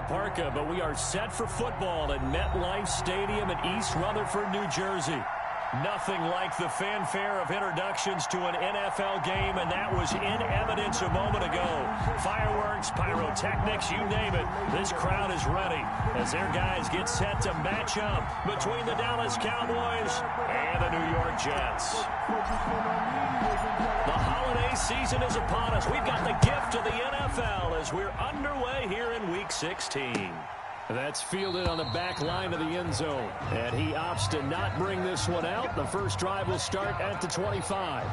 parka, but we are set for football at MetLife Stadium in East Rutherford, New Jersey. Nothing like the fanfare of introductions to an NFL game, and that was in evidence a moment ago. Fireworks, pyrotechnics, you name it. This crowd is ready as their guys get set to match up between the Dallas Cowboys and the New York Jets. The holiday season is upon us. We've got the gift of the NFL as we're underway here in Week 16. That's fielded on the back line of the end zone. And he opts to not bring this one out. The first drive will start at the 25.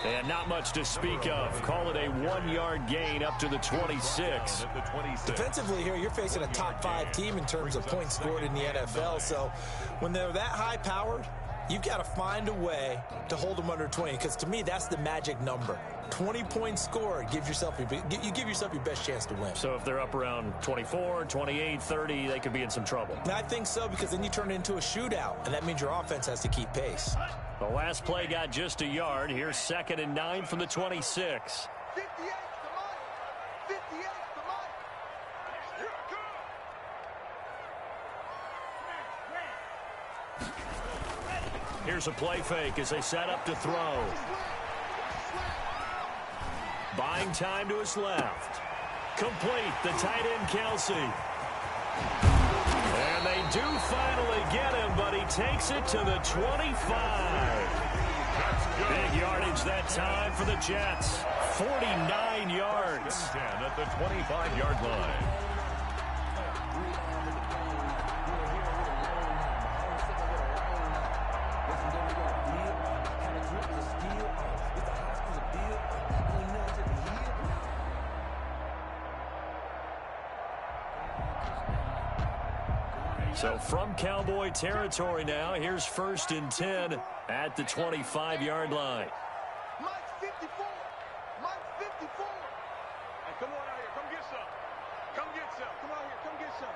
And not much to speak of. Call it a 1-yard gain up to the 26. Defensively here, you're facing a top-5 team in terms of points scored in the NFL. So when they're that high-powered, you've got to find a way to hold them under 20. Because to me, that's the magic number. 20 points scored gives yourself you give yourself your best chance to win. So if they're up around 24, 28, 30, they could be in some trouble. And I think so, because then you turn it into a shootout, and that means your offense has to keep pace. The last play got just a yard. Here's 2nd and 9 from the 26. 58 Here's a play fake as they set up to throw. Buying time to his left. Complete, the tight end Kelsey. And they do finally get him, but he takes it to the 25. Big yardage that time for the Jets. 49 yards. 10 at the 25-yard line. So from Cowboy territory now, here's 1st and 10 at the 25-yard line. Mike 54. Mike 54. Hey, come on out here. Come get some. Come get some. Come out here. Come get some.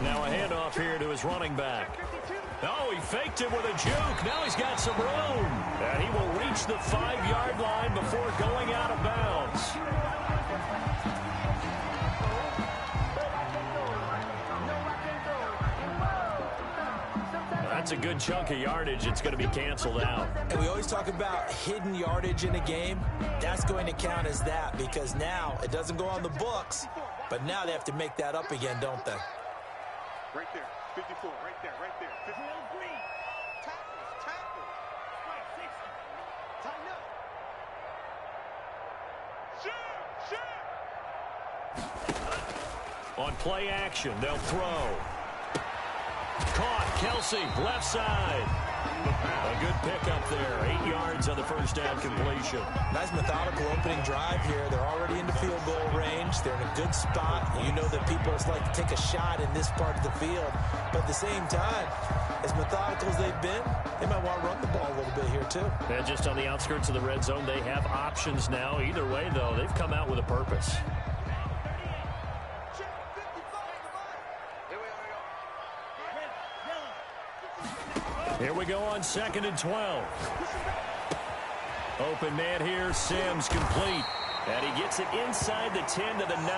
Now a handoff here to his running back. Oh, he faked it with a juke. Now he's got some room. And he will reach the 5-yard line before going out of bounds. That's a good chunk of yardage. It's going to be canceled out. And we always talk about hidden yardage in a game. That's going to count as that, because now it doesn't go on the books, but now they have to make that up again, don't they? Right there. 54. Right there. Right there. 50. Tackles. Right, 60. Tighten up. Shoot. On play action, they'll throw. Caught, Kelsey, left side. A good pickup there. 8 yards on the first down completion. Nice methodical opening drive here. They're already into field goal range. They're in a good spot. You know that people like to take a shot in this part of the field. But at the same time, as methodical as they've been, they might want to run the ball a little bit here too. And just on the outskirts of the red zone, they have options now. Either way, though, they've come out with a purpose. Here we go on 2nd and 12. Open man here, Sims complete. And he gets it inside the 10 to the 9.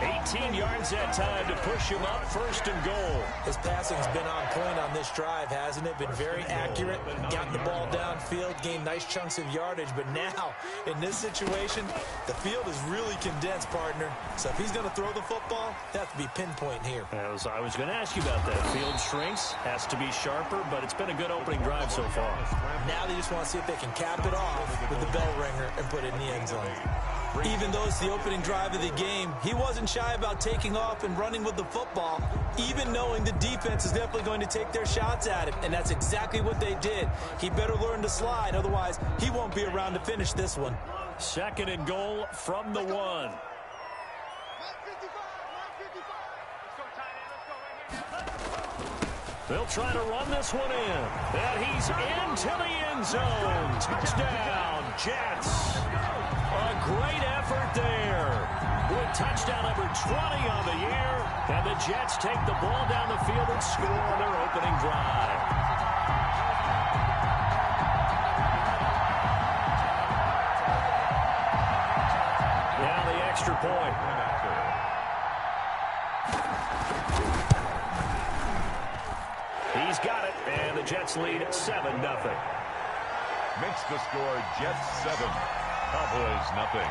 18 yards that time to push him up, 1st and goal. His passing's been on point on this drive, hasn't it? Been very accurate, gotten the ball downfield, gained nice chunks of yardage. But now, in this situation, the field is really condensed, partner. So if he's going to throw the football, that has to be pinpoint here. I was going to ask you about that. Field shrinks, has to be sharper, but it's been a good opening drive so far. Now they just want to see if they can cap it off with the bell ringer and put it in the end zone. Even though it's the opening drive of the game, he wasn't shy about taking off and running with the football, even knowing the defense is definitely going to take their shots at him. And that's exactly what they did. He better learn to slide, otherwise he won't be around to finish this one. 2nd and goal from the 1. They'll try to run this one in. And he's into the end zone. Touchdown, Jets. A great effort there. With touchdown number 20 on the year. And the Jets take the ball down the field and score on their opening drive. Now the extra point. He's got it, and the Jets lead 7-0. Makes the score Jets 7, Cowboys nothing.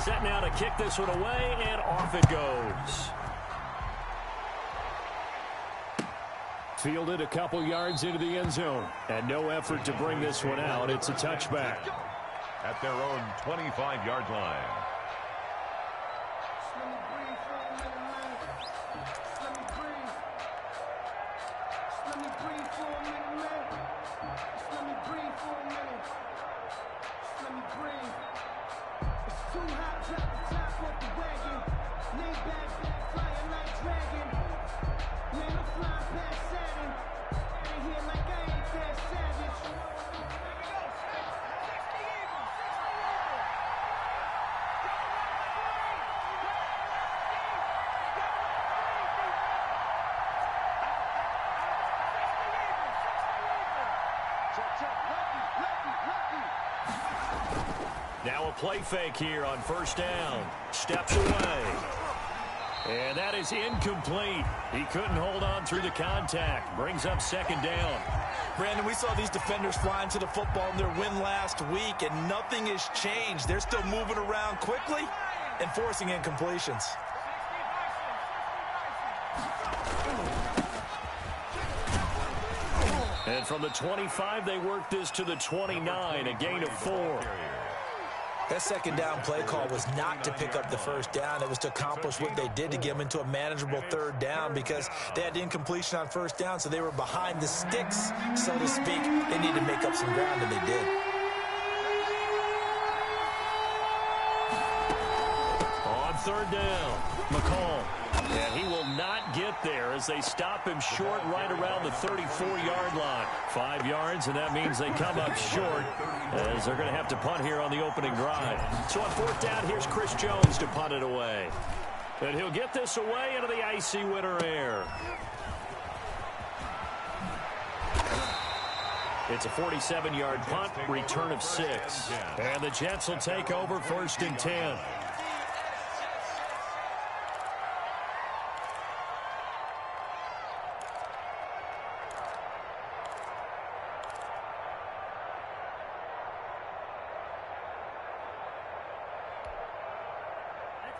Set now to kick this one away, and off it goes. Fielded a couple yards into the end zone, and no effort to bring this one out. It's a touchback. At their own 25-yard line. Now a play fake here on 1st down. Steps away. And that is incomplete. He couldn't hold on through the contact. Brings up 2nd down. Brandon, we saw these defenders flying to the football in their win last week, and nothing has changed. They're still moving around quickly and forcing incompletions. And from the 25, they work this to the 29, a gain of 4. That 2nd down play call was not to pick up the 1st down. It was to accomplish what they did to get them into a manageable 3rd down because they had incompletion on 1st down, so they were behind the sticks, so to speak. They needed to make up some ground, and they did. On 3rd down, McCall. And he will not get there as they stop him short right around the 34-yard line. 5 yards, and that means they come up short as they're going to have to punt here on the opening drive. So on 4th down, here's Chris Jones to punt it away. And he'll get this away into the icy winter air. It's a 47-yard punt, return of 6. And the Jets will take over 1st and 10.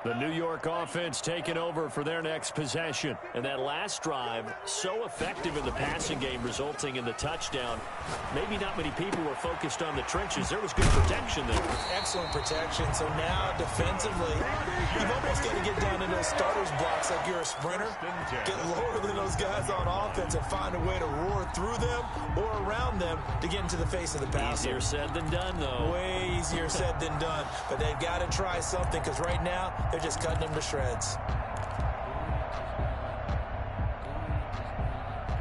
The New York offense taking over for their next possession. And that last drive, so effective in the passing game, resulting in the touchdown. Maybe not many people were focused on the trenches. There was good protection there. Excellent protection. So now, defensively, you've almost got to get down in those starters blocks like you're a sprinter. Get lower than those guys on offense and find a way to roar through them or around them to get into the face of the passer. Easier said than done, though. Way easier said than done. But they've got to try something because right now, they're just cutting them to shreds.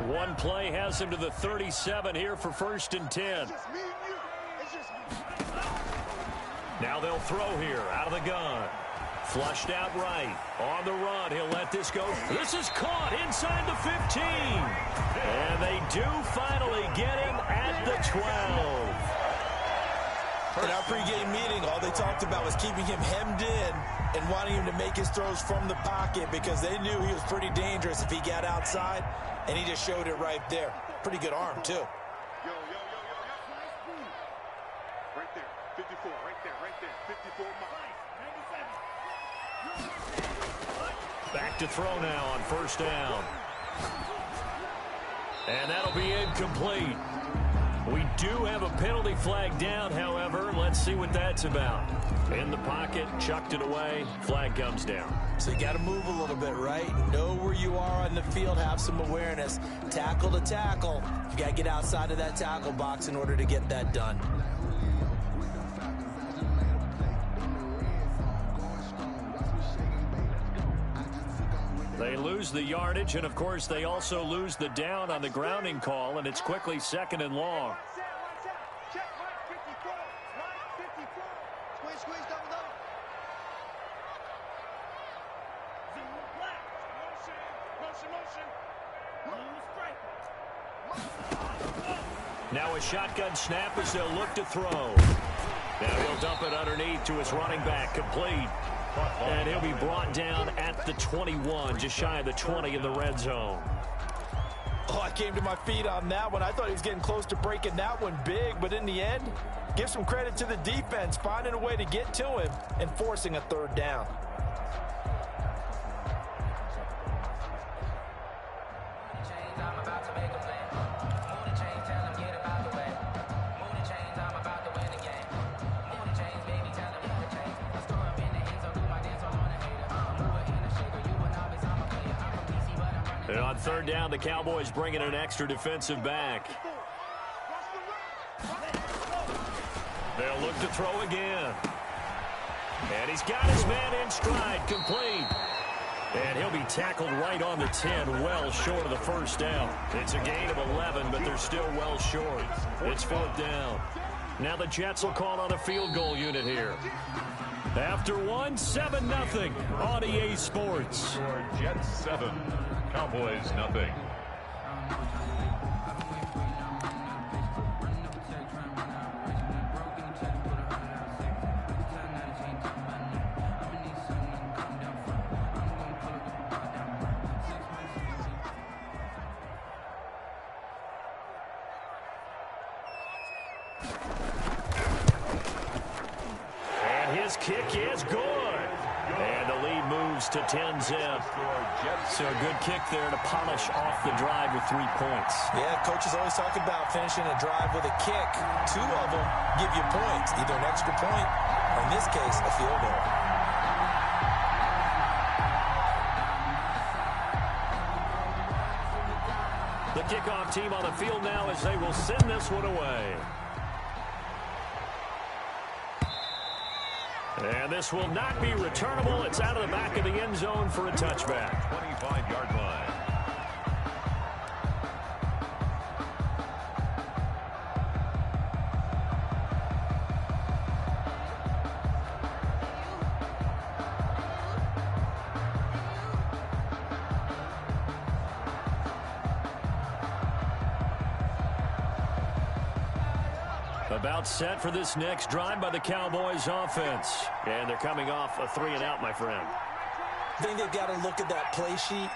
One play has him to the 37 here for 1st and 10. Now they'll throw here out of the gun. Flushed out right. On the run. He'll let this go. This is caught inside the 15. And they do finally get him at the 12. In our pregame meeting, all they talked about was keeping him hemmed in and wanting him to make his throws from the pocket because they knew he was pretty dangerous if he got outside, and he just showed it right there. Pretty good arm, too. Yo. Right there. 54. Right there. 54 miles. Back to throw now on 1st down. And that'll be incomplete. We do have a penalty flag down, however. Let's see what that's about. In the pocket, chucked it away, flag comes down. So you got to move a little bit, right? Know where you are on the field, have some awareness. Tackle to tackle. You got to get outside of that tackle box in order to get that done. They lose the yardage, and, of course, they also lose the down on the grounding call, and it's quickly 2nd and long. Check line 54. Line 54. Squeeze, double. Motion. Now a shotgun snap as they'll look to throw. Now he'll dump it underneath to his running back, complete. And he'll be brought down at the 21, just shy of the 20 in the red zone. Oh, I came to my feet on that one. I thought he was getting close to breaking that one big, but in the end, give some credit to the defense, finding a way to get to him and forcing a 3rd down. And on 3rd down, the Cowboys bring in an extra defensive back. They'll look to throw again. And he's got his man in stride, complete. And he'll be tackled right on the 10, well short of the 1st down. It's a gain of 11, but they're still well short. It's 4th down. Now the Jets will call on a field goal unit here. After one, 7-0 on EA Sports. Jets 7, Cowboys nothing. His kick is good. And the lead moves to 10-zip. So a good kick there to polish off the drive with 3 points. Yeah, coaches always talk about finishing a drive with a kick. 2 of them give you points, either an extra point or, in this case, a field goal. The kickoff team on the field now as they will send this one away. And this will not be returnable. It's out of the back of the end zone for a touchback. 25-yard line. About set for this next drive by the Cowboys offense. And they're coming off a 3-and-out, my friend. I think they've got to look at that play sheet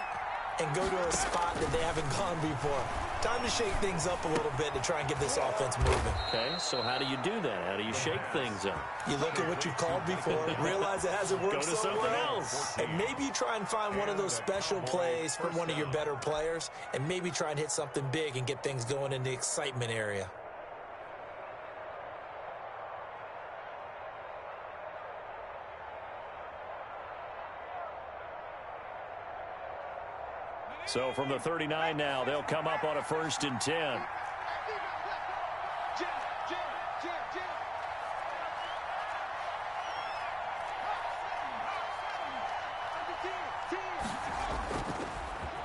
and go to a spot that they haven't gone before. Time to shake things up a little bit to try and get this offense moving. Okay, so how do you do that? How do you shake things up? You look at what you've called before, realize it hasn't worked Go to so something well, else. and maybe you try and find one of those special plays from one of your better players, and maybe try and hit something big and get things going in the excitement area. So from the 39 now, they'll come up on a 1st and 10.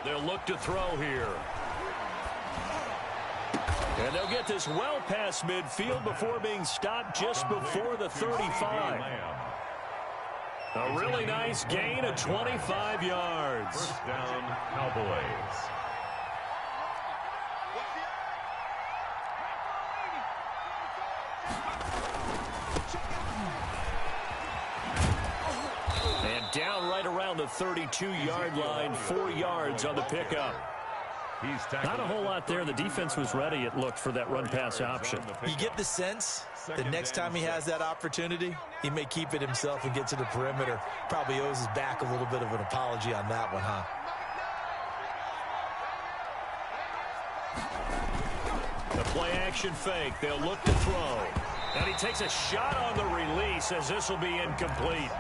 They'll look to throw here. And they'll get this well past midfield before being stopped just before the 35. A really nice gain of 25 yards. First down, Cowboys. And down right around the 32-yard line, 4 yards on the pickup. Not a whole lot there. The defense was ready, it looked, for that run-pass option. You get the sense that next time he has that opportunity, he may keep it himself and get to the perimeter. Probably owes his back a little bit of an apology on that one, huh? The play-action fake. They'll look to throw. And he takes a shot on the release as this will be incomplete.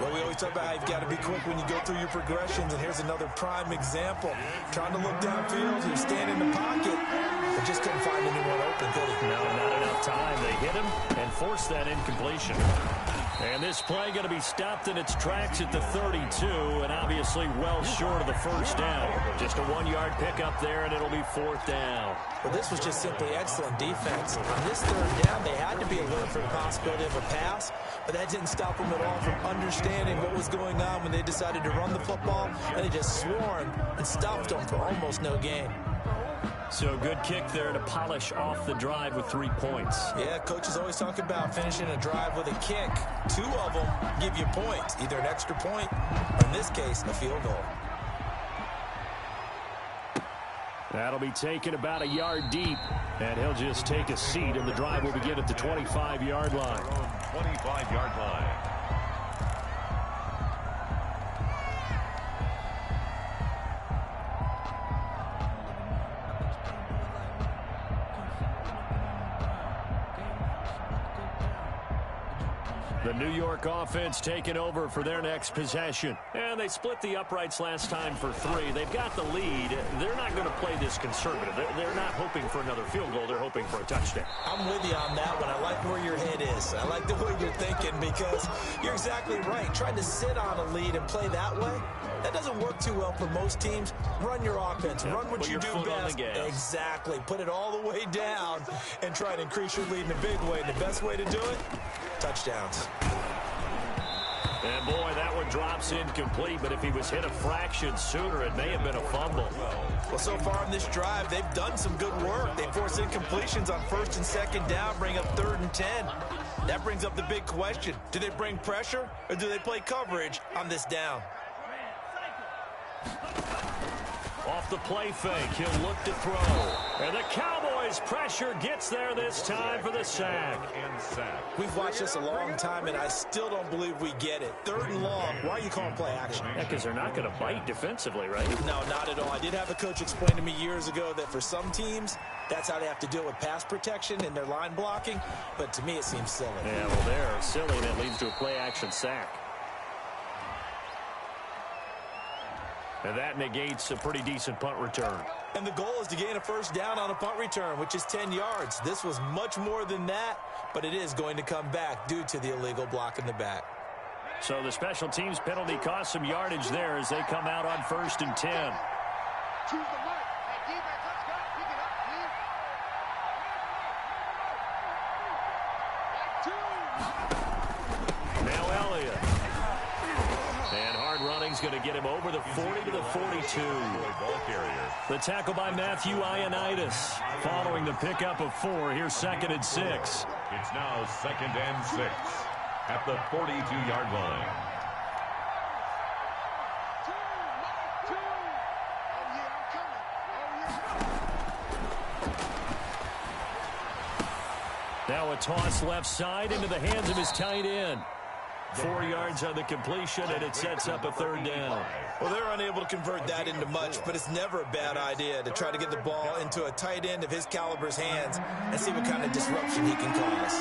Well, we always talk about how you've got to be quick when you go through your progressions, and here's another prime example. Trying to look downfield, he was standing in the pocket, but just couldn't find anyone open, could he? No, not enough time. They hit him and forced that incompletion. And this play going to be stopped in its tracks at the 32, and obviously well short of the first down. Just a 1-yard pickup there, and it'll be 4th down. Well, this was just simply excellent defense. On this 3rd down, they had to be alert for the possibility of a pass, but that didn't stop them at all from understanding what was going on when they decided to run the football, and they just swarmed and stopped them for almost no gain. So good kick there to polish off the drive with 3 points. Yeah, coaches always talk about finishing a drive with a kick. 2 of them give you points, either an extra point or, in this case, a field goal. That'll be taken about a yard deep, and he'll just take a seat, and the drive will begin at the 25-yard line. 25-yard line. The New York offense taking over for their next possession. And they split the uprights last time for 3. They've got the lead. They're not going to play this conservative. They're not hoping for another field goal. They're hoping for a touchdown. I'm with you on that one. I like where your head is. I like the way you're thinking because you're exactly right. Trying to sit on a lead and play that way, that doesn't work too well for most teams. Run your offense. Run what you do best. Exactly. Put it all the way down and try to increase your lead in a big way. And the best way to do it, touchdowns. And boy, that one drops incomplete, but if he was hit a fraction sooner, it may have been a fumble. Well, so far in this drive, they've done some good work. They force incompletions on 1st and 2nd down, bring up 3rd and 10. That brings up the big question. Do they bring pressure or do they play coverage on this down? Off the play fake, he'll look to throw. And the Cowboys' pressure gets there this time for the sack. We've watched this a long time, and I still don't believe we get it. 3rd and long, why are you calling play action? Yeah, because they're not going to bite defensively, right? No, not at all. I did have a coach explain to me years ago that for some teams, that's how they have to deal with pass protection and their line blocking. But to me, it seems silly. Yeah, well, they're silly, and it leads to a play action sack. And that negates a pretty decent punt return. And the goal is to gain a 1st down on a punt return, which is 10 yards. This was much more than that, but it is going to come back due to the illegal block in the back. So the special teams penalty cost some yardage there as they come out on 1st and 10. Choose the right. Hey, defense, let's go. Pick it up, please. Now Elliott. And hard running's going to get him over the 40 to the 42. The tackle by Matthew Ioannidis. Following the pickup of 4, here's 2nd and 6. It's now 2nd and 6 at the 42-yard line. Now a toss left side into the hands of his tight end. 4 yards on the completion, and it sets up a third down. Well, they're unable to convert that into much, but it's never a bad idea to try to get the ball into a tight end of his caliber's hands and see what kind of disruption he can cause.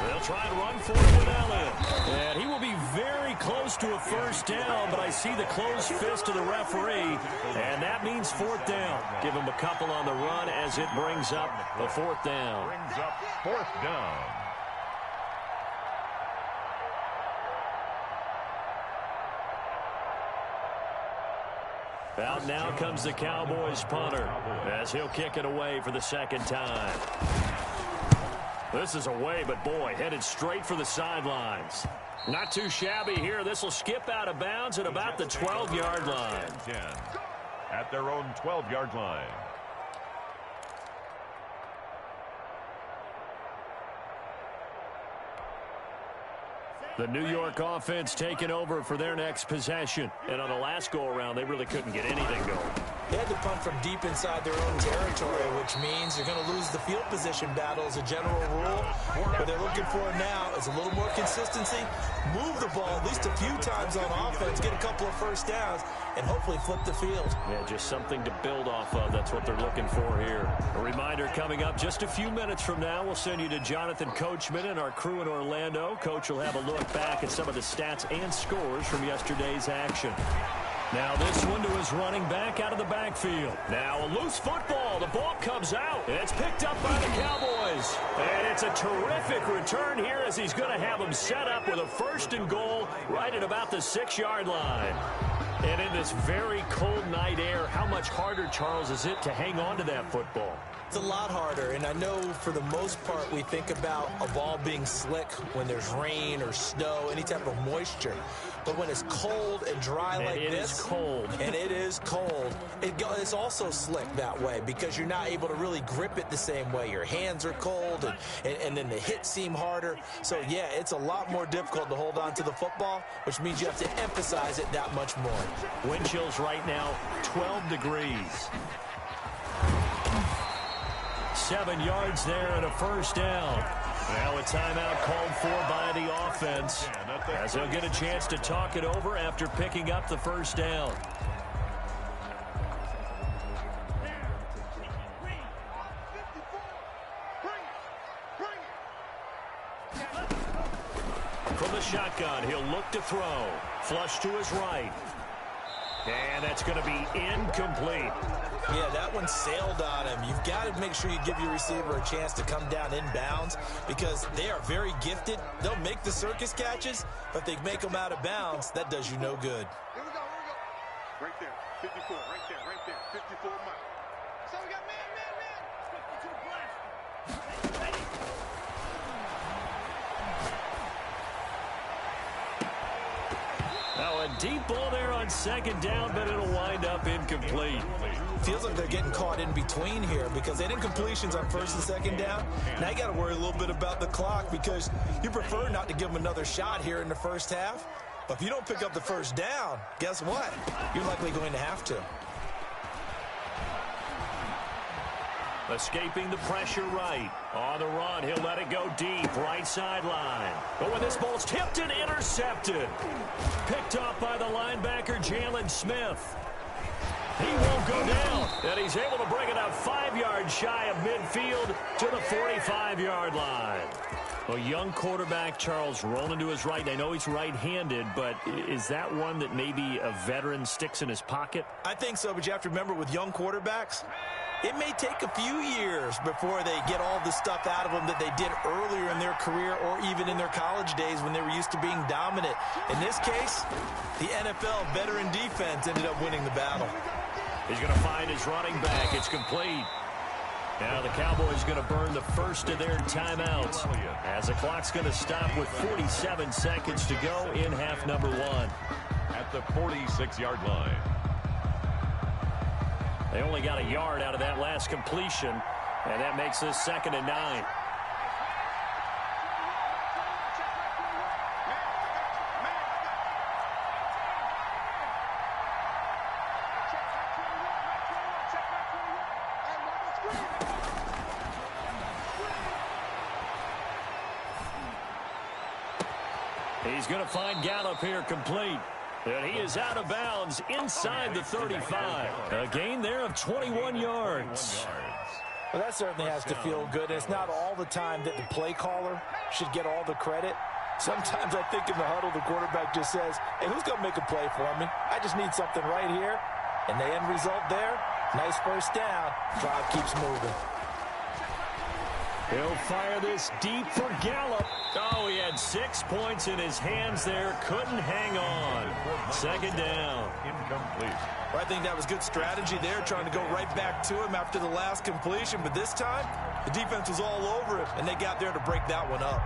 They'll try and run for it with Elliott. And he will be very close to a first down, but I see the closed fist of the referee, and that means fourth down. Give him a couple on the run as it brings up the fourth down. Brings up fourth down. Out now comes the Cowboys punter as he'll kick it away for the second time. This is away, but boy, headed straight for the sidelines. Not too shabby here. This will skip out of bounds at about the 12-yard line. 10 at their own 12-yard line. The New York offense taking over for their next possession. And on the last go-around, they really couldn't get anything going. They had to punt from deep inside their own territory, which means you're going to lose the field position battle as a general rule. What they're looking for now is a little more consistency, move the ball at least a few times on offense, get a couple of first downs, and hopefully flip the field. Yeah, just something to build off of. That's what they're looking for here. A reminder coming up just a few minutes from now, we'll send you to Jonathan Coachman and our crew in Orlando. Coach will have a look back at some of the stats and scores from yesterday's action. Now this one to his running back out of the backfield. Now a loose football. The ball comes out. And it's picked up by the Cowboys. And it's a terrific return here as he's going to have them set up with a first and goal right at about the 6-yard line. And in this very cold night air, how much harder, Charles, is it to hang on to that football? It's a lot harder, and I know for the most part we think about a ball being slick when there's rain or snow, any type of moisture. But when it's cold and dry like this, it is cold. And it is cold, it's also slick that way because you're not able to really grip it the same way. Your hands are cold, and then the hits seem harder. So, yeah, it's a lot more difficult to hold on to the football, which means you have to emphasize it that much more. Wind chills right now, 12 degrees. 7 yards there and a first down. Now a timeout called for by the offense as they'll get a chance to talk it over after picking up the first down. From the shotgun, he'll look to throw. Flush to his right. And that's going to be incomplete. Yeah, that one sailed on him. You've got to make sure you give your receiver a chance to come down inbounds because they are very gifted. They'll make the circus catches, but they make them out of bounds. That does you no good. Here we go, here we go. Right there, 54, right there, 54 miles. So we got man. 52 blast. Now a deep ball there on second down, but it'll wind up incomplete. Feels like they're getting caught in between here because they didn't completions on first and second down. Now you got to worry a little bit about the clock because you prefer not to give them another shot here in the first half. But if you don't pick up the first down, guess what? You're likely going to have to. Escaping the pressure right. On the run, he'll let it go deep, right sideline. But when this ball's tipped and intercepted. Picked up by the linebacker, Jalen Smith. He won't go down, and he's able to bring it up 5 yards shy of midfield to the 45-yard line. A young quarterback, Charles, rolling to his right. I know he's right-handed, but is that one that maybe a veteran sticks in his pocket? I think so, but you have to remember with young quarterbacks, it may take a few years before they get all the stuff out of them that they did earlier in their career or even in their college days when they were used to being dominant. In this case, the NFL veteran defense ended up winning the battle. He's going to find his running back. It's complete. Now the Cowboys going to burn the first of their timeouts as the clock's going to stop with 47 seconds to go in half number one. At the 46-yard line. They only got a yard out of that last completion, and that makes this 2nd and 9. He's going to find Gallup here complete. And he is out of bounds inside the 35. A gain there of 21 yards. Well, that certainly has to feel good. And it's not all the time that the play caller should get all the credit. Sometimes I think in the huddle, the quarterback just says, hey, who's going to make a play for me? I just need something right here. And the end result there, nice first down. Drive keeps moving. He'll fire this deep for Gallup. Oh, he had 6 points in his hands there. Couldn't hang on. Second down. Incomplete. Well, I think that was good strategy there, trying to go right back to him after the last completion. But this time, the defense was all over it, and they got there to break that one up.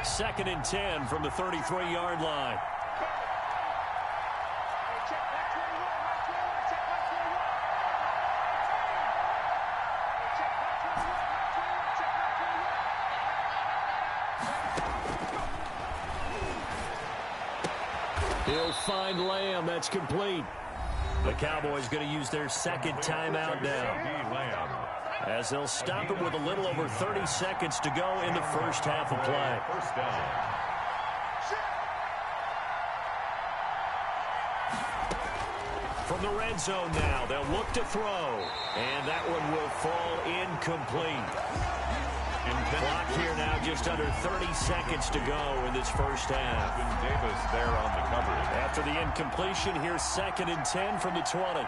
2nd and 10 from the 33-yard line. He'll find Lamb. That's complete. The Cowboys going to use their second timeout now, as they'll stop him with a little over 30 seconds to go in the first half of play. First down. From the red zone now, they'll look to throw. And that one will fall incomplete. Clock here now, just under 30 seconds to go in this first half. Davis there on the coverage. After the incompletion, here's 2nd and 10 from the 20.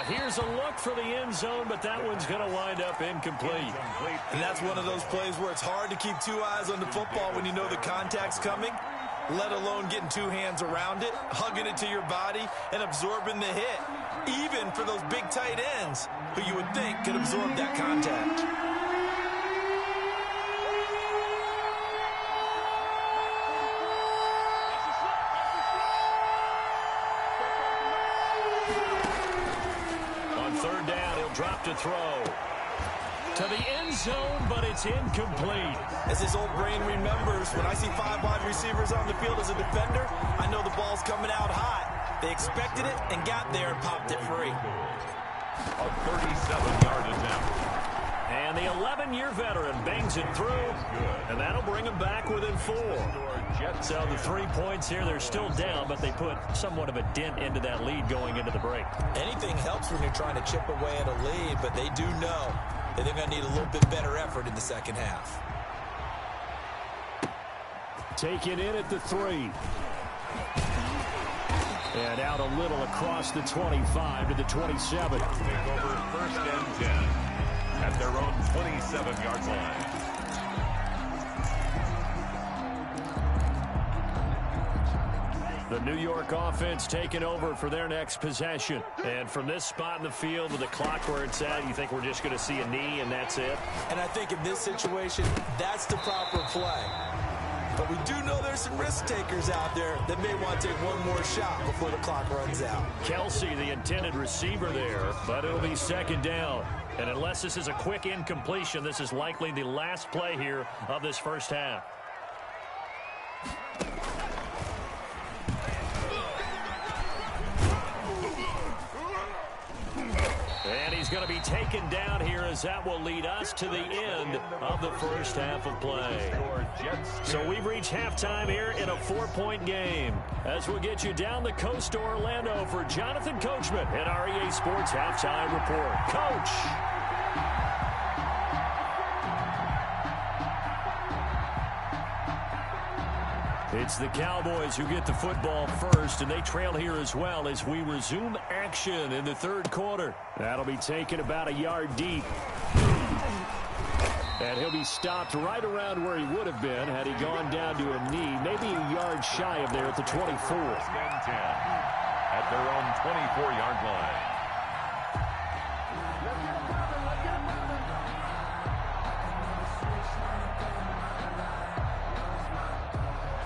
Here's a look for the end zone, but that one's going to wind up incomplete. And that's one of those plays where it's hard to keep two eyes on the football when you know the contact's coming, let alone getting two hands around it, hugging it to your body, and absorbing the hit, even for those big tight ends who you would think could absorb that contact. Third down, he'll drop to throw. To the end zone, but it's incomplete. As his old brain remembers, when I see 5 wide receivers on the field as a defender, I know the ball's coming out hot. They expected it and got there and popped it free. A 37-yard attempt. And the 11-year veteran bangs it through, and that'll bring him back within 4. So the 3 points here, they're still down, but they put somewhat of a dent into that lead going into the break. Anything helps when you're trying to chip away at a lead, but they do know that they're going to need a little bit better effort in the second half. Taken in at the 3. And out a little across the 25 to the 27. Take over 1st and 10 at their own 27-yard line. The New York offense taking over for their next possession. And from this spot in the field with the clock where it's at, you think we're just going to see a knee and that's it? And I think in this situation, that's the proper play. But we do know there's some risk takers out there that may want to take one more shot before the clock runs out. Kelsey, the intended receiver there, but it'll be 2nd down. And unless this is a quick incompletion, this is likely the last play here of this first half. And he's going to be taken down here as that will lead us to the end of the first half of play. So we've reached halftime here in a 4-point game. As we'll get you down the coast to Orlando for Jonathan Coachman at our EA Sports Halftime Report. Coach! It's the Cowboys who get the football first, and they trail here as well as we resume action in the 3rd quarter. That'll be taken about a yard deep. And he'll be stopped right around where he would have been had he gone down to a knee, maybe a yard shy of there at the 24. 1st and 10 at their own 24-yard line.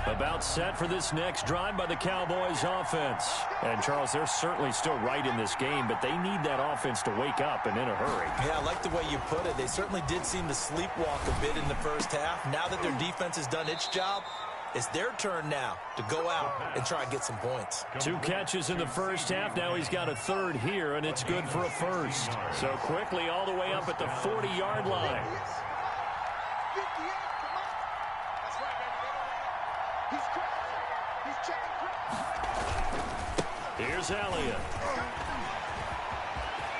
A About set for this next drive by the Cowboys offense. And, Charles, they're certainly still right in this game, but they need that offense to wake up and in a hurry. Yeah, I like the way you put it. They certainly did seem to sleepwalk a bit in the first half. Now that their defense has done its job, it's their turn now to go out and try and get some points. 2 catches in the first half. Now he's got a third here, and it's good for a first. So quickly all the way up at the 40-yard line. Here's Elliott.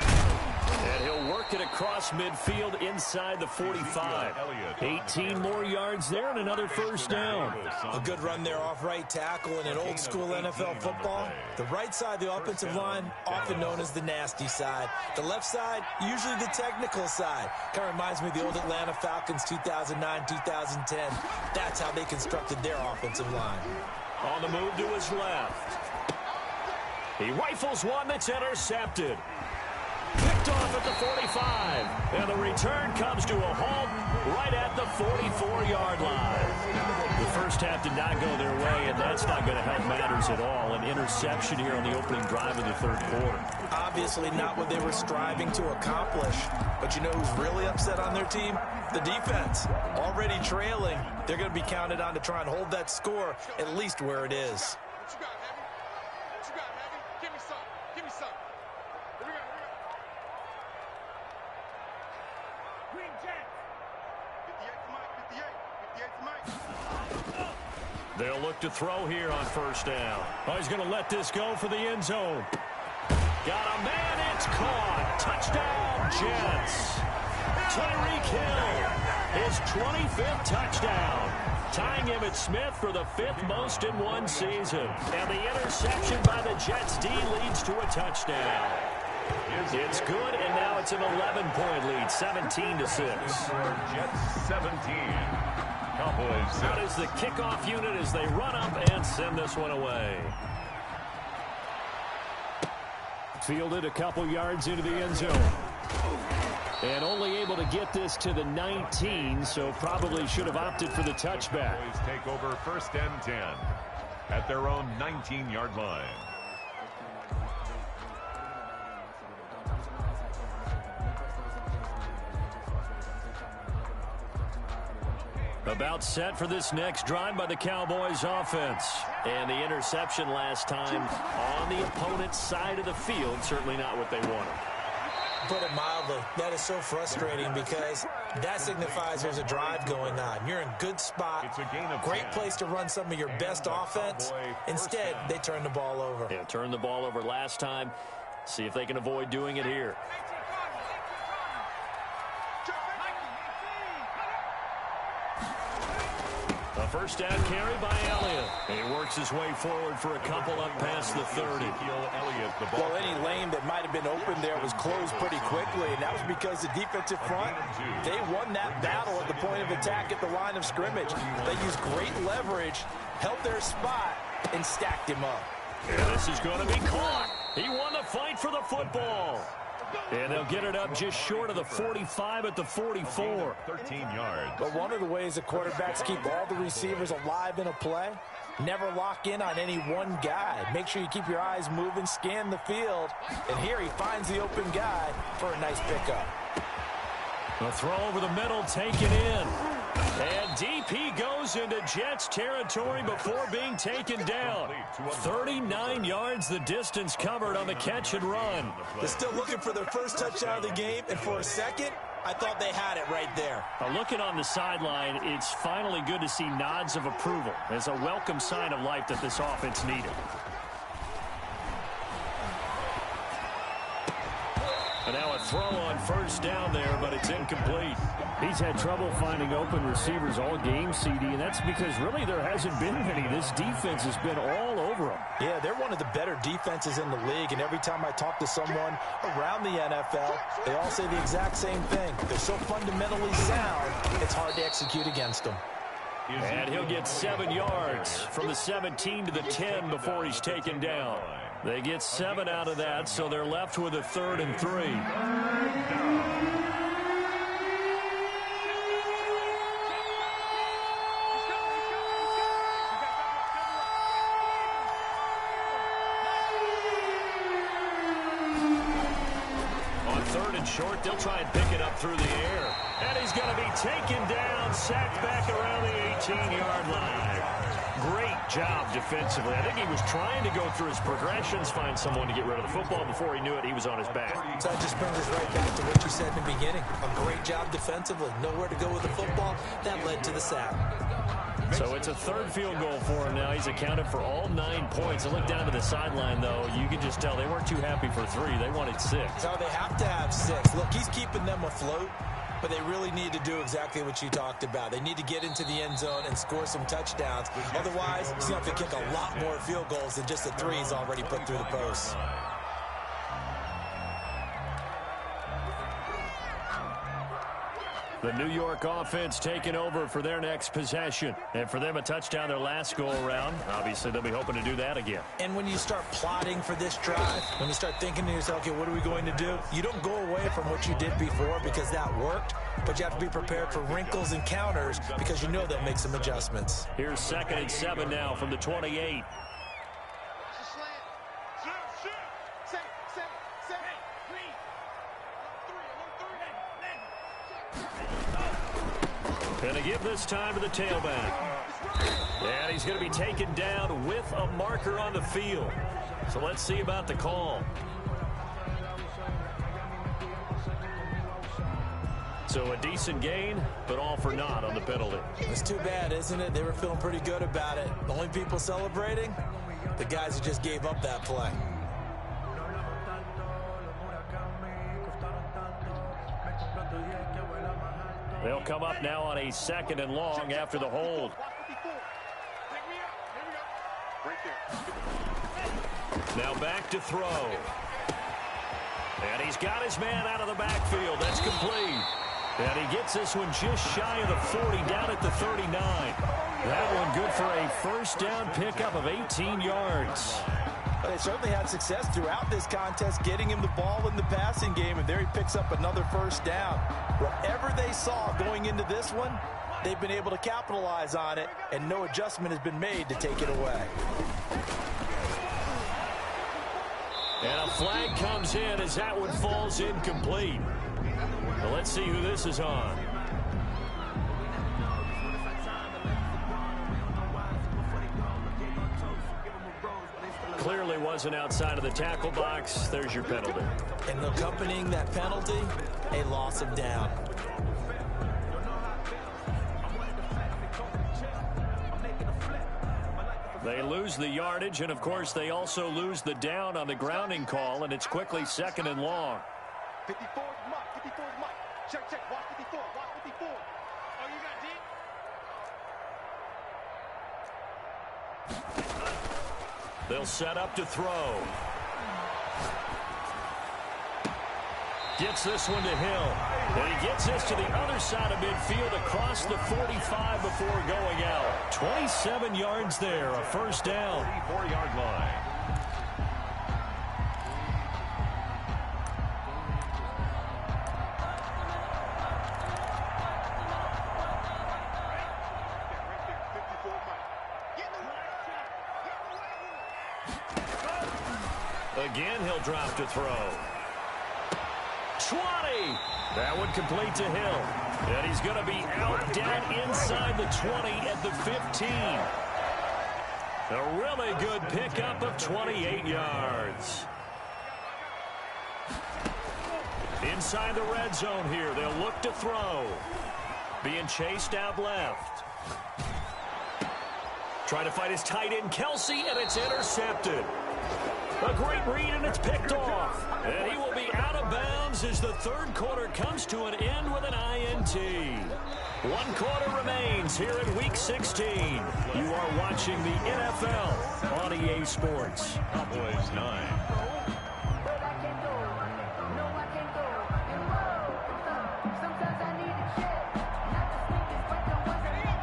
And he'll work it across midfield inside the 45. 18 more yards there and another first down. A good run there off right tackle in an old school NFL football. The right side of the offensive line, often known as the nasty side. The left side, usually the technical side. Kind of reminds me of the old Atlanta Falcons 2009, 2010. That's how they constructed their offensive line. On the move to his left. He rifles one that's intercepted. Picked off at the 45. And the return comes to a halt right at the 44-yard line. The first half did not go their way, and that's not going to help matters at all. An interception here on the opening drive of the third quarter. Obviously not what they were striving to accomplish. But you know who's really upset on their team? The defense. Already trailing. They're going to be counted on to try and hold that score at least where it is. They'll look to throw here on first down. Oh, he's going to let this go for the end zone. Got a man, it's caught. Touchdown, Jets. Tyreek Hill, his 25th touchdown. Tying Emmitt Smith for the 5th most in one season. And the interception by the Jets D leads to a touchdown. It's good, and now it's an 11-point lead, 17-6. Jets 17. Cowboys. Out is the kickoff unit as they run up and send this one away. Fielded a couple yards into the end zone. And only able to get this to the 19, so probably should have opted for the touchback. Cowboys take over first and 10 at their own 19-yard line. About set for this next drive by the Cowboys offense. And the interception last time on the opponent's side of the field. Certainly not what they wanted. Put it mildly, that is so frustrating because that signifies there's a drive going on. You're in good spot, great place to run some of your best offense. Instead, they turn the ball over. Yeah, turned the ball over last time. See if they can avoid doing it here. A first down carry by Elliott. And he works his way forward for a couple up past the 30. Well, any lane that might have been open there was closed pretty quickly, and that was because the defensive front, they won that battle at the point of attack at the line of scrimmage. They used great leverage, held their spot, and stacked him up. And this is going to be caught. He won the fight for the football. And they'll get it up just short of the 45 at the 44. 13 yards. But one of the ways the quarterbacks keep all the receivers alive in a play, never lock in on any one guy. Make sure you keep your eyes moving, scan the field. And here he finds the open guy for a nice pickup. A throw over the middle, taken in. And DP goes into Jets territory before being taken down. 39 yards the distance covered on the catch and run. They're still looking for their first touchdown of the game, and for a second, I thought they had it right there. Looking on the sideline, it's finally good to see nods of approval. It's a welcome sign of life that this offense needed. And now a throw on first down there, but it's incomplete. He's had trouble finding open receivers all game, CD, and that's because really there hasn't been many. This defense has been all over them. Yeah, they're one of the better defenses in the league, and every time I talk to someone around the NFL, they all say the exact same thing. They're so fundamentally sound, it's hard to execute against them. And he'll get 7 yards from the 17 to the 10 before he's taken down. They get 7 out of that, so they're left with a 3rd and 3. and short. They'll try and pick it up through the air. And he's going to be taken down, sacked back around the 18-yard line. Great job defensively. I think he was trying to go through his progressions, find someone to get rid of the football. Before he knew it, he was on his back. So that just brings us right back to what you said in the beginning. A great job defensively. Nowhere to go with the football. That led to the sack. So it's a third field goal for him now. He's accounted for all 9 points. I look down to the sideline, though. You can just tell they weren't too happy for 3. They wanted 6. So they have to have 6. Look, he's keeping them afloat, but they really need to do exactly what you talked about. They need to get into the end zone and score some touchdowns. Otherwise, he's going to have to kick a lot more field goals than just the 3 he's already put through the post. The New York offense taking over for their next possession. And for them, a touchdown their last go-around. Obviously, they'll be hoping to do that again. And when you start plotting for this drive, when you start thinking to yourself, okay, what are we going to do? You don't go away from what you did before because that worked, but you have to be prepared for wrinkles and counters because you know they'll make some adjustments. Here's 2nd and 7 now from the 28. Going to give this time to the tailback. And he's going to be taken down with a marker on the field. So let's see about the call. So a decent gain, but all for naught on the penalty. It's too bad, isn't it? They were feeling pretty good about it. The only people celebrating, the guys who just gave up that play. They'll come up now on a 2nd and long after the hold. Now back to throw. And he's got his man out of the backfield. That's complete. And he gets this one just shy of the 40, down at the 39. That one good for a first down pickup of 18 yards. But they certainly had success throughout this contest, getting him the ball in the passing game, and there he picks up another first down. Whatever they saw going into this one, they've been able to capitalize on it, and no adjustment has been made to take it away. And a flag comes in as that one falls incomplete. Well, let's see who this is on. Clearly wasn't outside of the tackle box. There's your penalty. And accompanying that penalty, a loss of down. They lose the yardage, and of course they also lose the down on the grounding call, and it's quickly 2nd and long. 54 is Mike. 54 is Mike. Check, check. Watch 54. Watch 54. Oh, you got deep? They'll set up to throw. Gets this one to Hill. And he gets this to the other side of midfield across the 45 before going out. 27 yards there, a first down. 34-yard line. Again, he'll drop to throw. 20. That one complete to Hill. And he's going to be out down inside the 20 at the 15. A really good pickup of 28 yards. Inside the red zone here. They'll look to throw. Being chased out left. Trying to fight his tight end, Kelsey, and it's intercepted. A great read, and it's picked off. And he will be out of bounds as the third quarter comes to an end with an INT. 1 quarter remains here in Week 16. You are watching the NFL on EA Sports. Cowboys 9.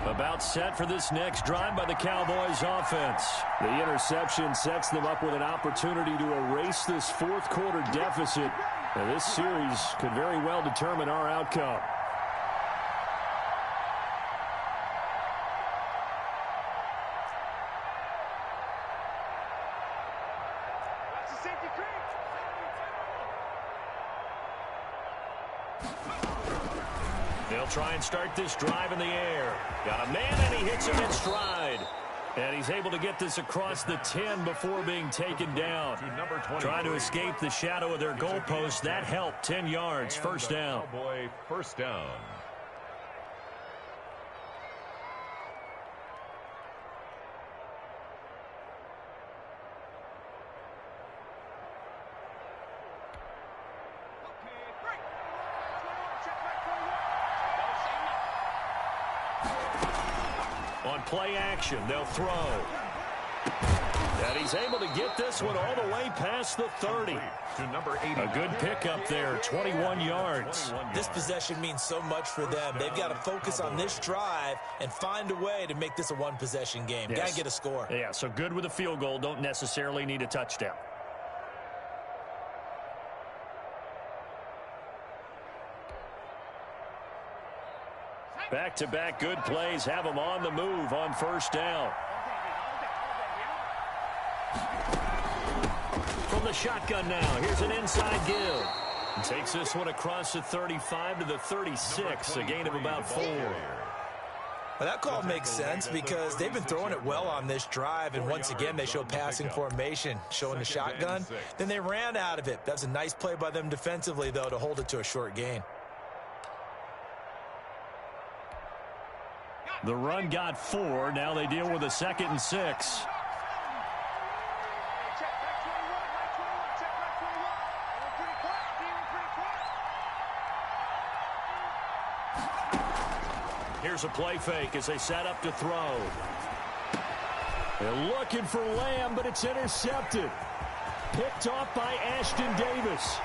About set for this next drive by the Cowboys offense. The interception sets them up with an opportunity to erase this fourth quarter deficit. And this series could very well determine our outcome. They'll try and start this drive in the air. Got a man, and he hits him in stride. And he's able to get this across the 10 before being taken down. Trying to escape the shadow of their goalpost. That helped. 10 yards, first down. Cowboy first down. On play action, they'll throw. And he's able to get this one all the way past the 30. To number 80. A good pickup there, 21 yards. This possession means so much for them. They've got to focus on this drive and find a way to make this a one-possession game. Yes. Got to get a score. Yeah, so good with a field goal. Don't necessarily need a touchdown. Back-to-back good plays have them on the move on first down. From the shotgun now, here's an inside give. And takes this one across the 35 to the 36, a gain of about 4. Well, that call makes sense because they've been throwing it well on this drive, and once again they show passing formation, showing the shotgun. Then they ran out of it. That's a nice play by them defensively, though, to hold it to a short gain. The run got 4. Now they deal with a 2nd and 6. Here's a play fake as they set up to throw. They're looking for Lamb, but it's intercepted. Picked off by Ashton Davis.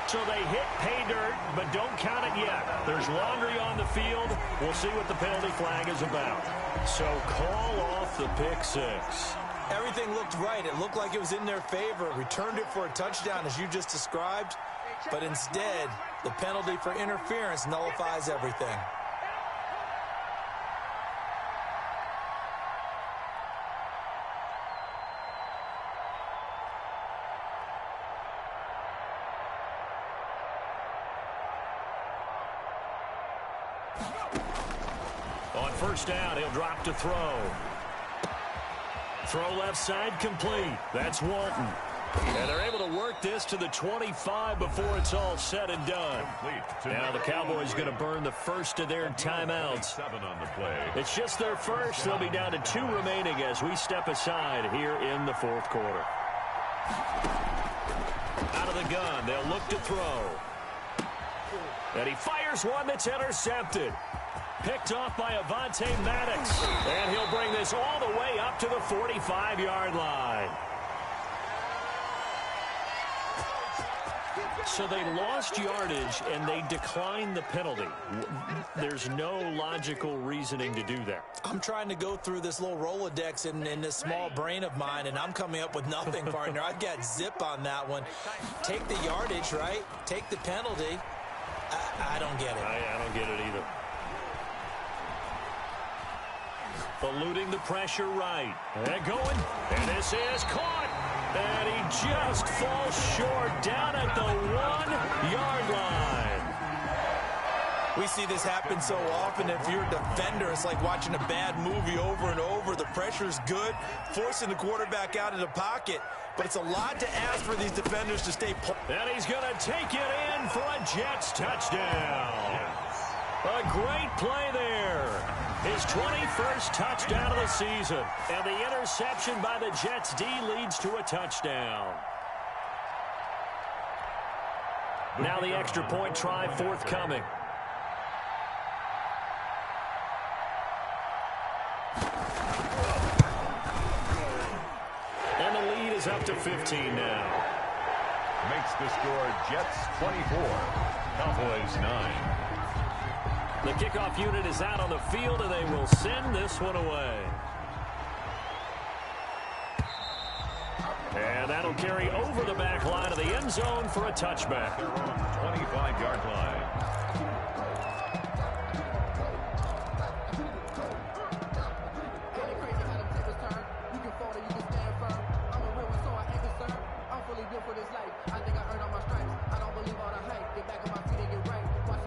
So they hit pay dirt, but don't count it yet. There's laundry on the field. We'll see what the penalty flag is about. So call off the pick 6. Everything looked right. It looked like it was in their favor. Returned it for a touchdown, as you just described. But instead, the penalty for interference nullifies everything. On first down, he'll drop to throw. Throw left side complete. That's Walton. And they're able to work this to the 25 before it's all said and done. Now the Cowboys going to burn the first of their timeouts. It's just their first. They'll be down to 2 remaining as we step aside here in the 4th quarter. Out of the gun, they'll look to throw. And he fires one that's intercepted. Picked off by Avonte Maddox. And he'll bring this all the way up to the 45-yard line. So they lost yardage, and they declined the penalty. There's no logical reasoning to do that. I'm trying to go through this little Rolodex in this small brain of mine, and I'm coming up with nothing, partner. I've got zip on that one. Take the yardage, right? Take the penalty. I don't get it. I don't get it either. Eluding the pressure right. And going. And this is caught. And he just falls short down at the 1-yard line. We see this happen so often. If you're a defender, it's like watching a bad movie over and over. The pressure's good, forcing the quarterback out of the pocket. But it's a lot to ask for these defenders to stay. And he's going to take it in for a Jets touchdown. A great play there. His 21st touchdown of the season. And the interception by the Jets D leads to a touchdown. Now the extra point try forthcoming. And the lead is up to 15 now. Makes the score Jets 24, Cowboys 9. The kickoff unit is out on the field, and they will send this one away. And that'll carry over the back line of the end zone for a touchback. 25-yard line. For this life, I think I earned all my stripes. I don't believe all the hype. Get back on my feet and get right. Watch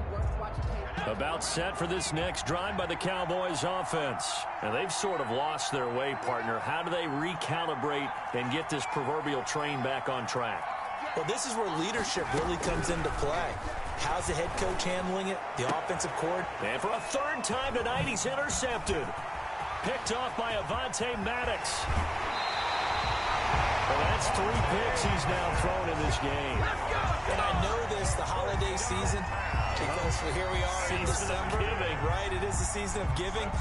About set for this next drive by the Cowboys offense. And they've sort of lost their way, partner. How do they recalibrate and get this proverbial train back on track? Well, this is where leadership really comes into play. How's the head coach handling it? The offensive court. And for a third time tonight, he's intercepted. Picked off by Avonte Maddox. Well, that's 3 picks he's now thrown in this game. And I know this, the holiday season, because here we are in December. Right, it is the season of giving.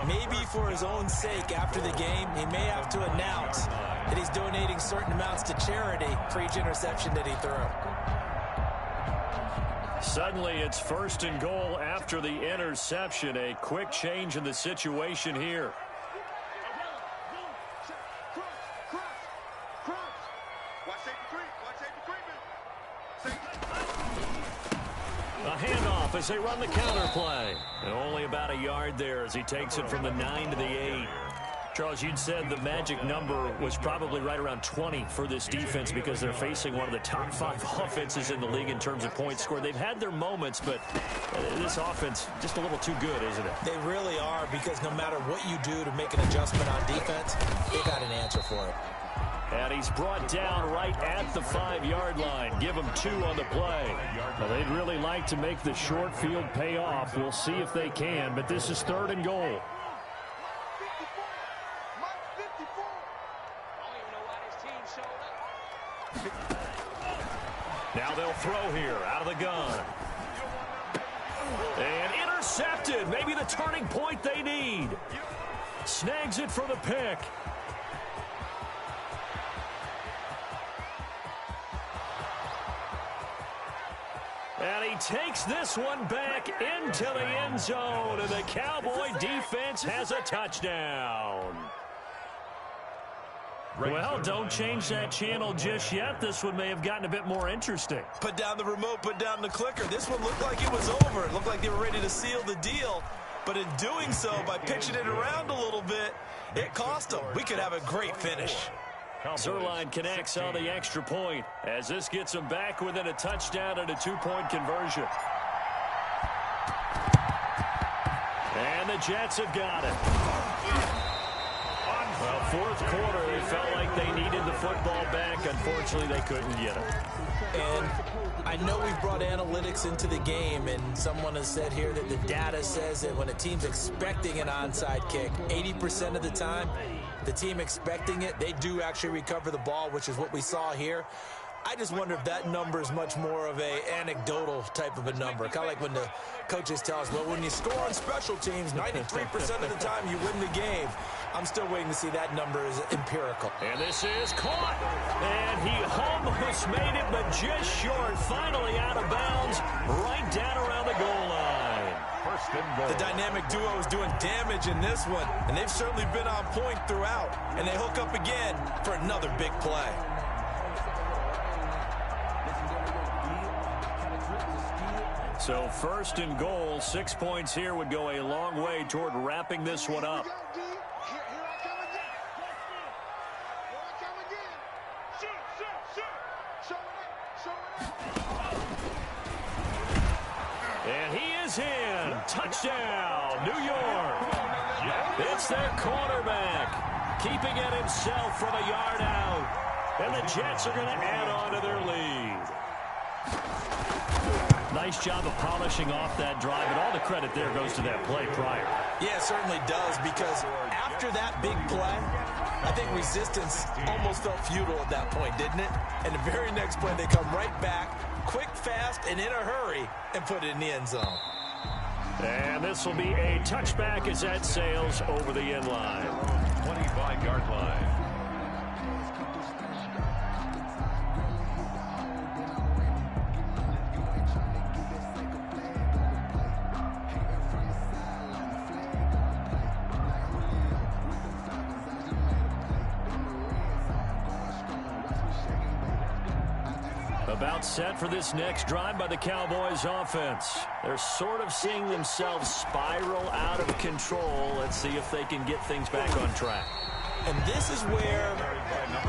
Maybe for his own sake, after the game, he may have to announce that he's donating certain amounts to charity for each interception that he threw. Suddenly, it's 1st and goal after the interception. A quick change in the situation here. A handoff as they run the counter play. And only about a yard there as he takes it from the 9 to the 8. Charles, you'd said the magic number was probably right around 20 for this defense because they're facing one of the top 5 offenses in the league in terms of points scored. They've had their moments, but this offense just a little too good, isn't it? They really are, because no matter what you do to make an adjustment on defense, they've got an answer for it. And he's brought down right at the 5-yard line. Give him 2 on the play. Well, they'd really like to make the short field pay off. We'll see if they can, but this is 3rd and goal. Now they'll throw here out of the gun. And intercepted. Maybe the turning point they need. Snags it for the pick. And he takes this one back into the end zone. And the Cowboy defense has a touchdown. Well, don't change that channel just yet. This one may have gotten a bit more interesting. Put down the remote, put down the clicker. This one looked like it was over. It looked like they were ready to seal the deal. But in doing so, by pitching it around a little bit, it cost them. We could have a great finish. Zerline connects on the extra point as this gets them back within a touchdown and a 2-point conversion. And the Jets have got it. Well, 4th quarter, it felt like they needed the football back. Unfortunately, they couldn't get it. And I know we've brought analytics into the game, and someone has said here that the data says that when a team's expecting an onside kick, 80% of the time, the team expecting it, they do actually recover the ball, which is what we saw here. I just wonder if that number is much more of a anecdotal type of a number. Kind of like when the coaches tell us, well, when you score on special teams, 93% of the time you win the game. I'm still waiting to see that number is empirical. And this is caught. And he almost made it, but just short. Finally out of bounds, right down around the goal line. 1st and goal. The dynamic duo is doing damage in this one, and they've certainly been on point throughout. And they hook up again for another big play. So 1st and goal, 6 points here would go a long way toward wrapping this one up. And he is in. Touchdown, New York. It's their quarterback, keeping it himself from a yard out. And the Jets are going to add on to their lead. Nice job of polishing off that drive, and all the credit there goes to that play prior. Yeah, it certainly does, because after that big play, I think resistance almost felt futile at that point, didn't it? And the very next play, they come right back, quick, fast, and in a hurry, and put it in the end zone. And this will be a touchback as that sails over the end line. 25-yard line. About set for this next drive by the Cowboys offense. They're sort of seeing themselves spiral out of control. Let's see if they can get things back on track. And this is where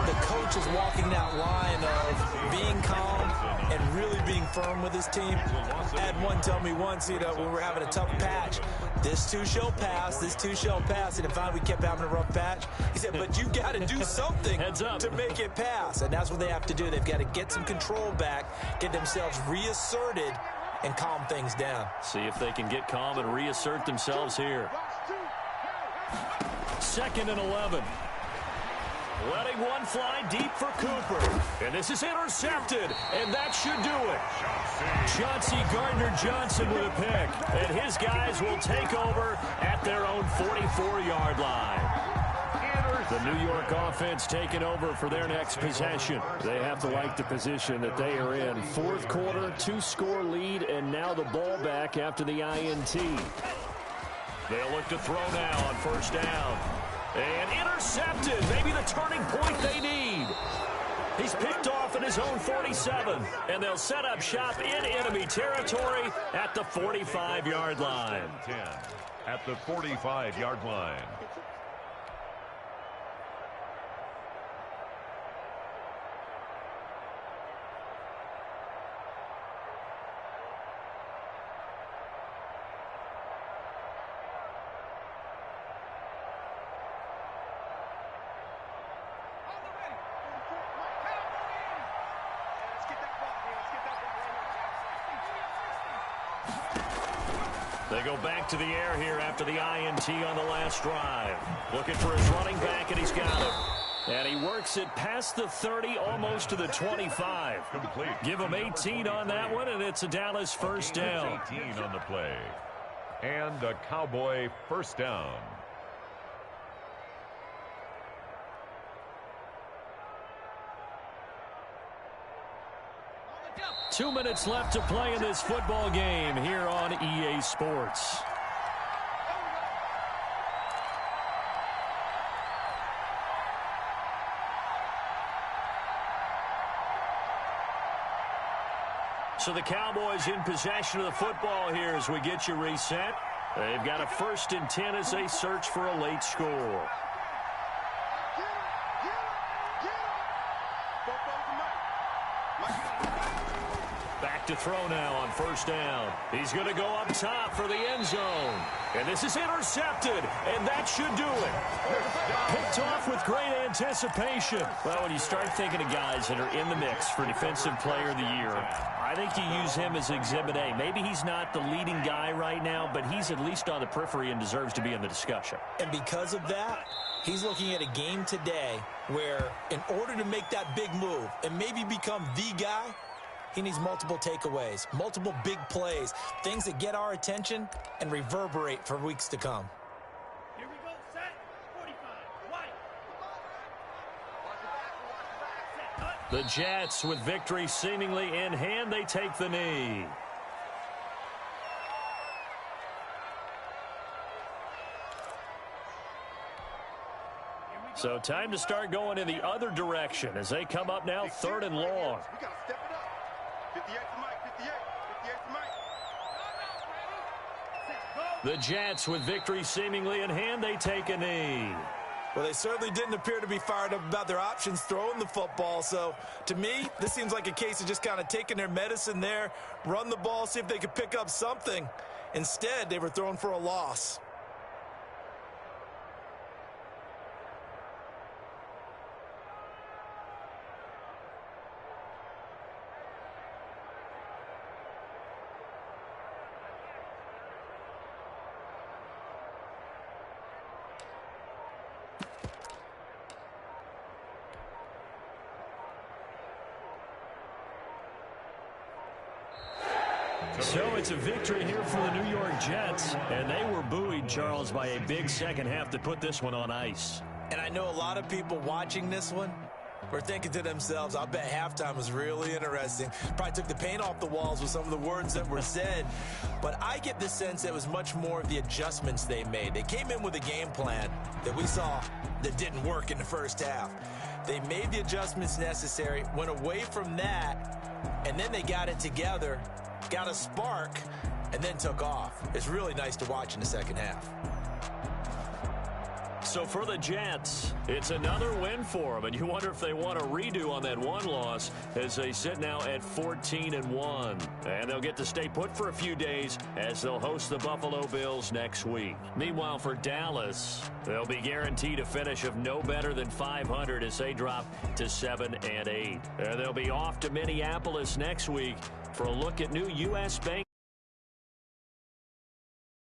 the coach is walking that line of being calm and really being firm with his team. I had one tell me once, when we're having a tough patch, this too shall pass, this too shall pass. And if we kept having a rough patch, he said, but you got to do something to make it pass. And that's what they have to do. They've got to get some control back, get themselves reasserted, and calm things down. See if they can get calm and reassert themselves here. 2nd and 11. Letting one fly deep for Cooper. And this is intercepted, and that should do it. Chauncey Gardner-Johnson with a pick. And his guys will take over at their own 44-yard line. The New York offense taking over for their next possession. They have to like the position that they are in. 4th quarter, 2-score lead, and now the ball back after the INT. They'll look to throw now on 1st down. And intercepted. Maybe the turning point they need. He's picked off at his own 47. And they'll set up shop in enemy territory at the 45-yard line. 10 at the 45-yard line. They go back to the air here after the INT on the last drive. Looking for his running back, and he's got him. And he works it past the 30, almost to the 25. Complete. Give him 18 on that one, and it's a Dallas 1st down. 18 on the play. And a Cowboy 1st down. Two minutes left to play in this football game here on EA Sports. So the Cowboys in possession of the football here as we get you reset. They've got a 1st and 10 as they search for a late score. Back to throw now on 1st down. He's going to go up top for the end zone. And this is intercepted, and that should do it. Picked off with great anticipation. Well, when you start thinking of guys that are in the mix for Defensive Player of the Year, I think you use him as Exhibit A. Maybe he's not the leading guy right now, but he's at least on the periphery and deserves to be in the discussion. And because of that, he's looking at a game today where in order to make that big move and maybe become the guy, he needs multiple takeaways, multiple big plays, things that get our attention and reverberate for weeks to come. Here we go, set, 45, white. The Jets with victory seemingly in hand, they take the knee. So time to start going in the other direction as they come up now 3rd and long. We got to step it up. 58 to Mike, 58 to Mike. The Jets with victory seemingly in hand, they take a knee. Well, they certainly didn't appear to be fired up about their options throwing the football. So, to me, this seems like a case of just kind of taking their medicine there, run the ball, see if they could pick up something. Instead, they were thrown for a loss. So it's a victory here for the New York Jets, and they were buoyed, Charles, by a big second half that put this one on ice. And I know a lot of people watching this one were thinking to themselves, I bet halftime was really interesting. Probably took the paint off the walls with some of the words that were said. But I get the sense that it was much more of the adjustments they made. They came in with a game plan that we saw that didn't work in the first half. They made the adjustments necessary, went away from that, and then they got it together, got a spark, and then took off. It's really nice to watch in the second half. So for the Jets, it's another win for them, and you wonder if they want a redo on that one loss as they sit now at 14-1. And they'll get to stay put for a few days as they'll host the Buffalo Bills next week. Meanwhile, for Dallas, they'll be guaranteed a finish of no better than 500 as they drop to 7-8. And they'll be off to Minneapolis next week for a look at new U.S. Bank.